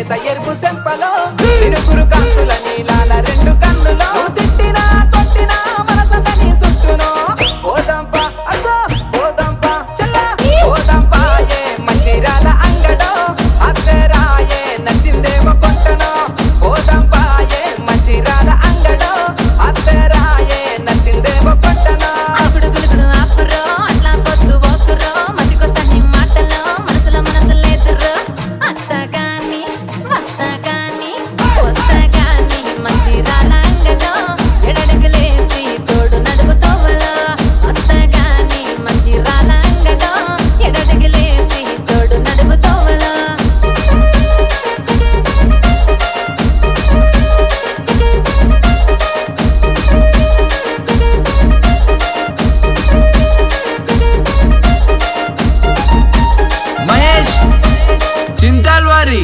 లేత ఎరుపు సెంపలో వినుగురు కాంతుల నీలాల రెండు కన్నులో తిట్టినా కొట్టినా మనసంతని సుట్టునో పోదంప అగ్గో పోదంప చల్ల పోదంప ఏ మంచిరాల అంగడో అద్దరాయే నచ్చిందేమో కొట్టనో పోదంప ఏ మంచిరాల అంగడో అద్దరాయే నచ్చిందేమో కొట్టనో అగుడుగులుగుడు ఆపురో అట్లా పొద్దు ఓకురో మతికొత్త నీ మాటలో మనసులో మనసు లేదురో అత్తగాని వస్తగాని వస్తగాని మంచిరాల అంగడో ఎడడుగులేసి తోడు నడుపుతోవలో అత్తగాని మంచిరాల అంగడో ఎడడుగులేసి తోడు నడుపుతోవలో మహేష్ చింతాల్వారి